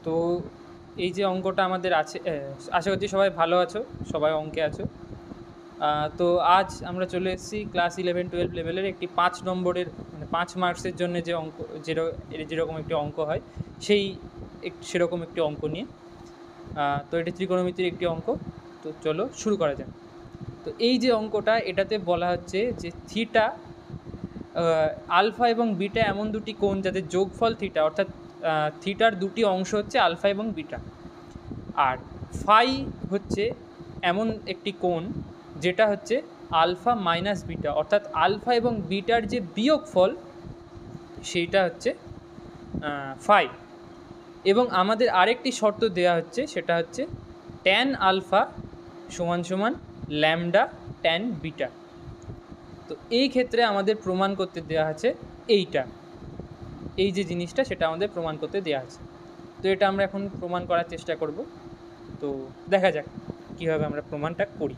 তো এই যে অঙ্কটা আমাদের আছে, আশা করছি সবাই ভালো আছো, সবাই অঙ্কে আছো। তো আজ আমরা চলে এসেছি ক্লাস 11-12 লেভেলের একটি 5 নম্বরের মানে 5 মার্কসের জন্য যে অঙ্ক, যেরকম একটি অঙ্ক হয় সেই সেরকম একটি অঙ্ক নিয়ে। তো এটি ত্রিকোণমিতির একটি অঙ্ক। তো চলো শুরু করা যাক। তো এই যে অঙ্কটা, এটাতে বলা হচ্ছে যে থিটা, আলফা এবং বিটা এমন দুটি কোণ যাদের যোগফল থিটা, অর্থাৎ থিটার দুটি অংশ হচ্ছে আলফা এবং বিটা, আর ফাই হচ্ছে এমন একটি কোণ যেটা হচ্ছে আলফা মাইনাস বিটা, অর্থাৎ আলফা এবং বিটার যে বিয়োগফল সেইটা হচ্ছে ফাই। এবং আমাদের আরেকটি শর্ত দেওয়া হচ্ছে, সেটা হচ্ছে ট্যান আলফা সমান সমান ল্যামডা ট্যান বিটা। তো এই ক্ষেত্রে আমাদের প্রমাণ করতে দেওয়া আছে এইটা, এই যে জিনিসটা সেটা আমাদের প্রমাণ করতে দেওয়া আছে। তো এটা আমরা এখন প্রমাণ করার চেষ্টা করব। তো দেখা যাক কীভাবে আমরা প্রমাণটা করি।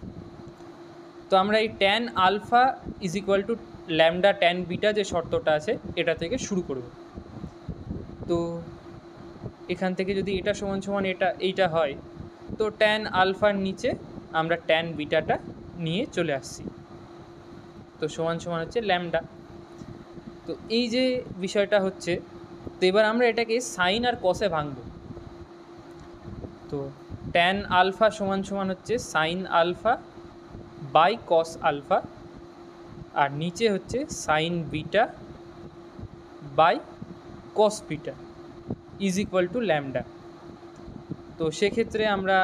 তো আমরা এই tan alpha is equal to lambda tan beta যে শর্তটা আছে এটা থেকে শুরু করব। তো এখান থেকে যদি এটা সমান সমান এইটা হয়, তো ট্যান আলফার নিচে আমরা ট্যান বিটাটা নিয়ে চলে আসছি, তো সমান সমান হচ্ছে ল্যামডা। তো এই যে বিষয়টা হচ্ছে, তো এবার আমরা এটাকে সাইন আর কসে ভাঙব। তো ট্যান আলফা সমান সমান হচ্ছে sine alpha by cos alpha, আর নিচে হচ্ছে sine beta by cos beta is equal to lambda. তো সেক্ষেত্রে আমরা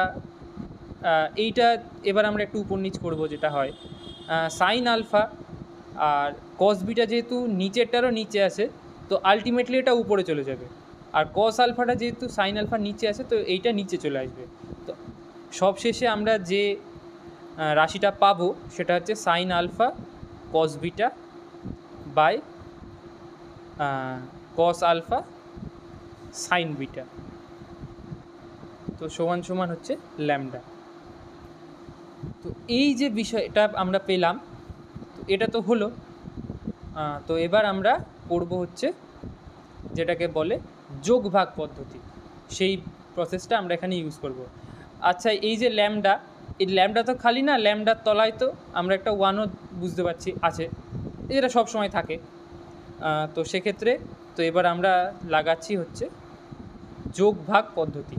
এইটা এবার আমরা একটু উপর নিচ করবো, যেটা হয় সাইন আলফা আর কস বিটা যেহেতু নিচেরটারও নিচে আছে, তো আলটিমেটলি এটা উপরে চলে যাবে, আর কস আলফাটা যেহেতু সাইন আলফা নিচে আছে, তো এইটা নিচে চলে আসবে। তো সবশেষে আমরা যে রাশিটা পাবো সেটা হচ্ছে sine alpha cos beta by cos alpha sine beta, তো সমান সমান হচ্ছে ল্যামডা। তো এই যে বিষয়টা আমরা পেলাম, তো এটা তো হলো। তো এবার আমরা করব হচ্ছে যেটাকে বলে যোগ ভাগ পদ্ধতি, সেই প্রসেসটা আমরা এখানে ইউজ করব। আচ্ছা, এই যে ল্যামডা, এই ল্যামডা তো খালি না, ল্যামডার তলায় তো আমরা একটা ওয়ানও বুঝতে পারছি আছে, এটা সব সময় থাকে। তো সেক্ষেত্রে তো এবার আমরা লাগাচ্ছি হচ্ছে যোগ ভাগ পদ্ধতি।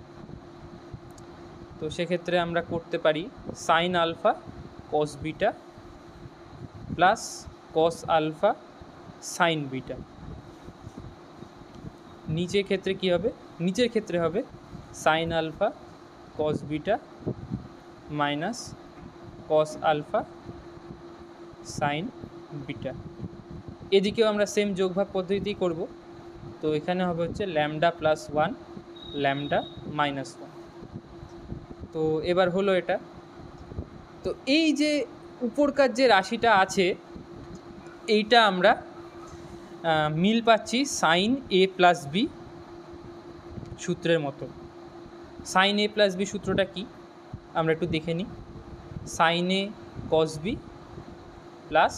তো সেক্ষেত্রে আমরা করতে পারি sine alpha cos beta plus cos alpha sine beta. নিচের ক্ষেত্রে কি হবে? নিচের ক্ষেত্রে হবে sine alpha cos beta minus cos alpha sine beta. এদিকেও আমরা সেম যোগভাগ পদ্ধতিতেই করব। তো এখানে হবে হচ্ছে ল্যামডা প্লাস 1 ল্যামডা মাইনাস 1। তো এবার হলো এটা। তো এই যে উপরকার যে রাশিটা আছে, এইটা আমরা মিল পাচ্ছি সাইন এ প্লাস বি সূত্রের মতো। সাইন এ প্লাস বি সূত্রটা কি আমরা একটু দেখে নিই। সাইন এ কস বি প্লাস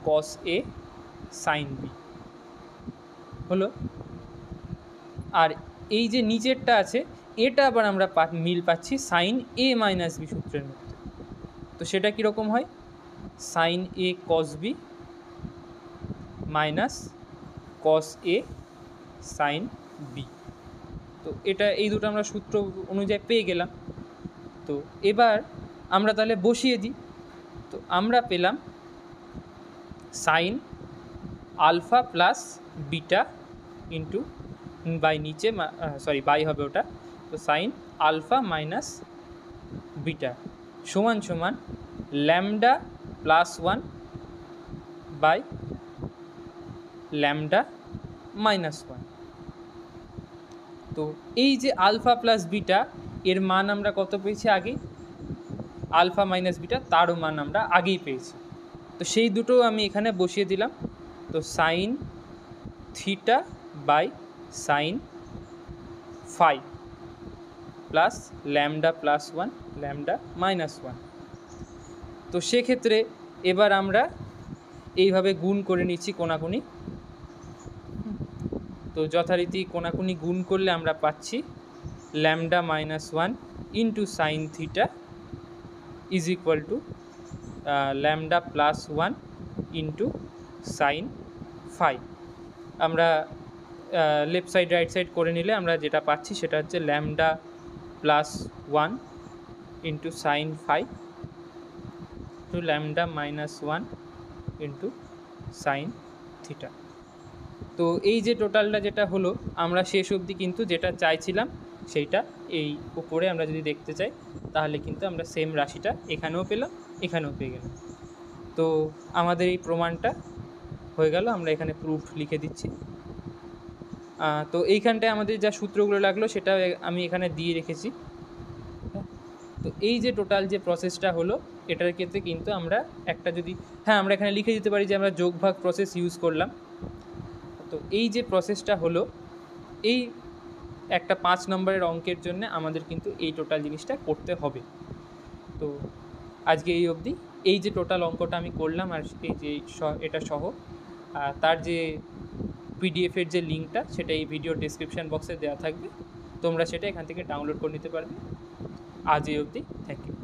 কস এ সাইন বি হলো। আর এই যে নিচেরটা আছে, এটা আবার আমরা মিল পাচ্ছি সাইন এ মাইনাস বি সূত্রের মধ্যে। তো সেটা কীরকম হয়? সাইন এ কস বি মাইনাস কস এ সাইন বি। তো এটা এই দুটো আমরা সূত্র অনুযায়ী পেয়ে গেলাম। তো এবার আমরা তাহলে বসিয়ে দিই। তো আমরা পেলাম sine alpha plus beta into by নিচে বাই হবে ওটা, তো সাইন আলফা মাইনাস বিটা সমান সমান lambda plus 1 by lambda minus 1। তো এই যে আলফা প্লাস বিটা এর মান আমরা কত পেয়েছি আগেই? আলফা মাইনাস বিটা তারও মান আমরা আগেই পেয়েছি। তো সেই দুটো আমি এখানে বসিয়ে দিলাম। তো sine theta by sine phi plus lambda plus 1 lambda minus 1। তো সেক্ষেত্রে এবার আমরা এইভাবে গুণ করে নিচ্ছি কোনাকুনি। তো যথারীতি কোনাকুনি গুণ করলে আমরা পাচ্ছি lambda minus 1 into sine theta is equal to lambda plus 1 into sine phi. আমরা লেফট সাইড রাইট সাইড করে নিলে আমরা যেটা পাচ্ছি সেটা হচ্ছে lambda plus 1 into sine phi to lambda minus 1 into sine theta. তো এই যে টোটালটা যেটা হলো, আমরা শেষ অবধি কিন্তু যেটা চাইছিলাম সেইটা এই উপরে আমরা যদি দেখতে চাই তাহলে কিন্তু আমরা সেম রাশিটা এখানেও পেলাম, এখানেও পেয়ে গেলাম। তো আমাদের এই প্রমাণটা হয়ে গেল, আমরা এখানে প্রুফ লিখে দিচ্ছি। তো এইখানটায় আমাদের যা সূত্রগুলো লাগলো সেটা আমি এখানে দিয়ে রেখেছি। তো এই যে টোটাল যে প্রসেসটা হলো, এটার ক্ষেত্রে কিন্তু আমরা একটা যদি আমরা এখানে লিখে দিতে পারি যে আমরা যোগ ভাগ প্রসেস ইউজ করলাম। তো এই যে প্রসেসটা হলো, এই একটা 5 নম্বরের অঙ্কের জন্য আমাদের কিন্তু এই টোটাল জিনিসটা করতে হবে। তো আজকে এই অবধি। এই যে টোটাল অঙ্কটা আমি করলাম আর এই যে এটা সহ তার যে পিডিএফের যে লিঙ্কটা সেটা এই ভিডিও ডেসক্রিপশান বক্সে দেওয়া থাকবে, তোমরা সেটা এখান থেকে ডাউনলোড করে নিতে পারবে। আজ এই অবধি, থ্যাংক ইউ।